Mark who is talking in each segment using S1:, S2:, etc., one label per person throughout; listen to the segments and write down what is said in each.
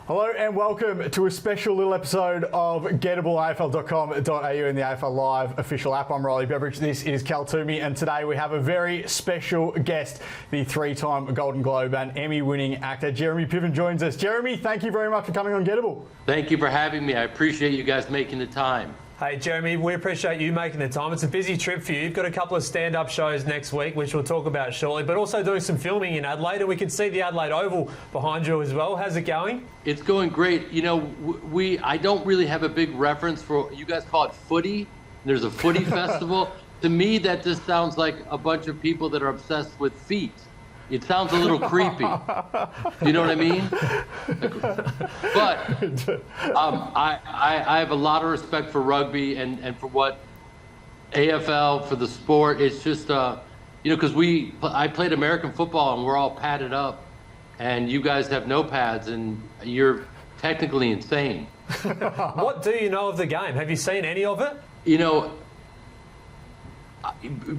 S1: Hello and welcome to a special little episode of Gettable, AFL.com.au and the AFL Live official app. I'm Beveridge, this is Twomey, and today we have a very special guest, the three-time Golden Globe and Emmy-winning actor Jeremy Piven joins us. Jeremy, thank you very much for coming on Gettable.
S2: Thank you for having me. I appreciate you guys making the time.
S3: Hey Jeremy, we appreciate you making the time. It's a busy trip for you. You've got a couple of stand-up shows next week, which we'll talk about shortly, but also doing some filming in Adelaide, and we can see the Adelaide Oval behind you as well. How's it going?
S2: It's going great. You know, I don't really have a big reference for, you guys call it footy. There's a footy festival. To me, that just sounds like a bunch of people that are obsessed with feet. It sounds a little creepy. You know what I mean? But I have a lot of respect for rugby and for what AFL, for the sport. It's just, you know, because I played American football and we're all padded up, and you guys have no pads and you're technically insane.
S3: What do you know of the game? Have you seen any of it?
S2: You know,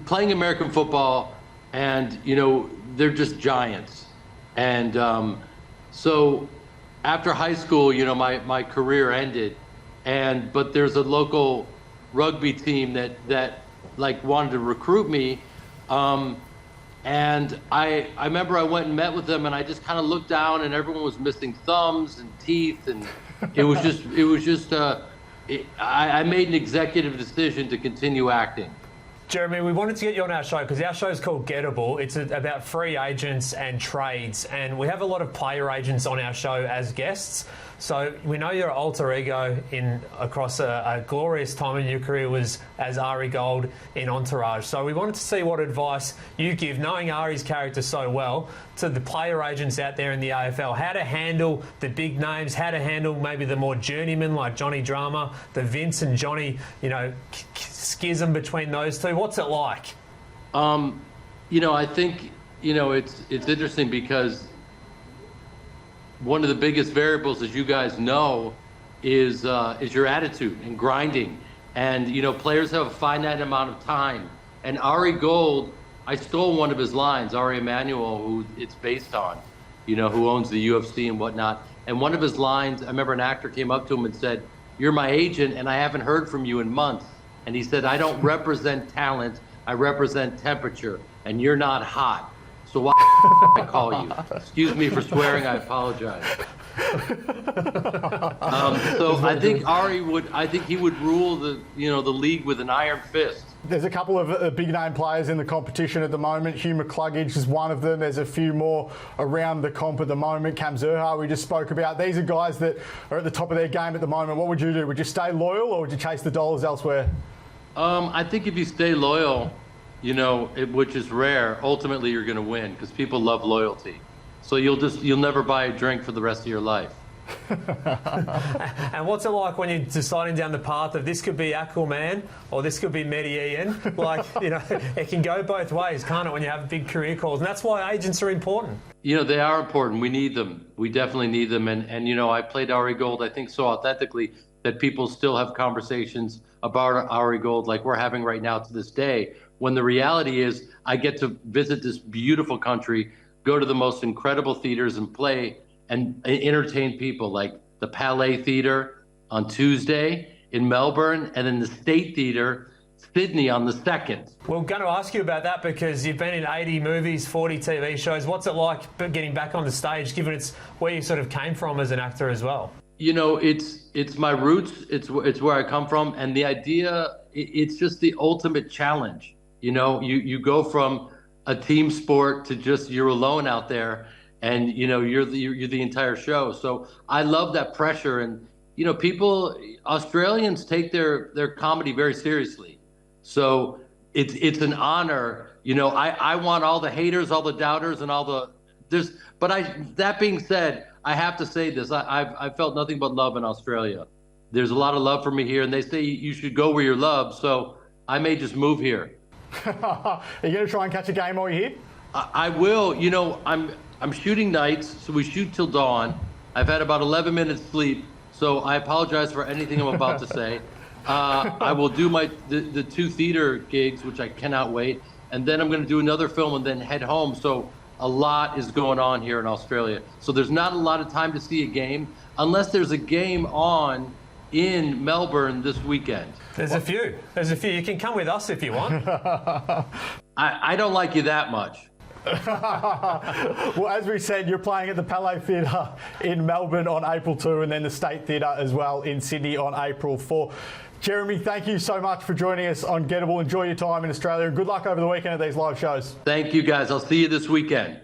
S2: playing American football, and, you know, they're just giants. And so after high school, you know, my career ended. But there's a local rugby team that like wanted to recruit me. And I remember I went and met with them, and I just kind of looked down, and everyone was missing thumbs and teeth. And I made an executive decision to continue acting.
S3: Jeremy, we wanted to get you on our show because our show is called Gettable. It's about free agents and trades, and we have a lot of player agents on our show as guests. So we know your alter ego across a glorious time in your career was as ARI Gold in Entourage. So we wanted to see what advice you give, knowing Ari's character so well, to the player agents out there in the AFL. How to handle the big names, how to handle maybe the more journeymen like Johnny Drama, the Vince and Johnny, you know, schism between those two. What's it like?
S2: You know, I think, you know, it's interesting because one of the biggest variables, as you guys know, is your attitude and grinding. And, you know, players have a finite amount of time. And ARI Gold, I stole one of his lines, Ari Emanuel, who it's based on, you know, who owns the UFC and whatnot. And one of his lines, I remember an actor came up to him and said, "You're my agent and I haven't heard from you in months." And he said, "I don't represent talent, I represent temperature, and you're not hot. So why I call you?" Excuse me for swearing, I apologize. So I think he would rule the league with an iron fist.
S1: There's a couple of big name players in the competition at the moment. Hugh McCluggage is one of them. There's a few more around the comp at the moment. Cam Zurhaar, we just spoke about. These are guys that are at the top of their game at the moment. What would you do? Would you stay loyal or would you chase the dollars elsewhere?
S2: I think if you stay loyal, you know, which is rare, ultimately you're going to win because people love loyalty. So you'll never buy a drink for the rest of your life.
S3: And what's it like when you're deciding down the path of this could be Aquaman or this could be Ian? Like, you know, it can go both ways, can't it, when you have big career calls? And that's why agents are important.
S2: You know, they are important. We need them. We definitely need them. And you know, I played ARI Gold, I think, so authentically that people still have conversations about ARI Gold like we're having right now to this day, when the reality is I get to visit this beautiful country, go to the most incredible theaters and play and entertain people, like the Palais Theatre on Tuesday in Melbourne, and then the State Theatre, Sydney, on the 2nd.
S3: We're going to ask you about that because you've been in 80 movies, 40 TV shows. What's it like getting back on the stage, given it's where you sort of came from as an actor as well?
S2: You know, it's my roots. It's where I come from, and the idea, it's just the ultimate challenge. You know, you go from a team sport to just you're alone out there, and you know you're the entire show. So I love that pressure, and you know, Australians take their comedy very seriously. So it's an honor. You know, I want all the haters, all the doubters, and all the that being said, I have to say this. I've felt nothing but love in Australia. There's a lot of love for me here, and they say you should go where you're loved. So I may just move here.
S1: Are you going to try and catch a game while you're here?
S2: I will. You know, I'm shooting nights, so we shoot till dawn. I've had about 11 minutes sleep, so I apologize for anything I'm about to say. I will do the 2 theater gigs, which I cannot wait, and then I'm going to do another film and then head home. So a lot is going on here in Australia. So there's not a lot of time to see a game unless there's a game on in Melbourne this weekend.
S3: There's a few. You can come with us if you want.
S2: I don't like you that much.
S1: Well, as we said, you're playing at the Palais Theatre in Melbourne on April 2 and then the State Theatre as well in Sydney on April 4. Jeremy, thank you so much for joining us on Gettable. Enjoy your time in Australia and good luck over the weekend at these live shows.
S2: Thank you, guys. I'll see you this weekend.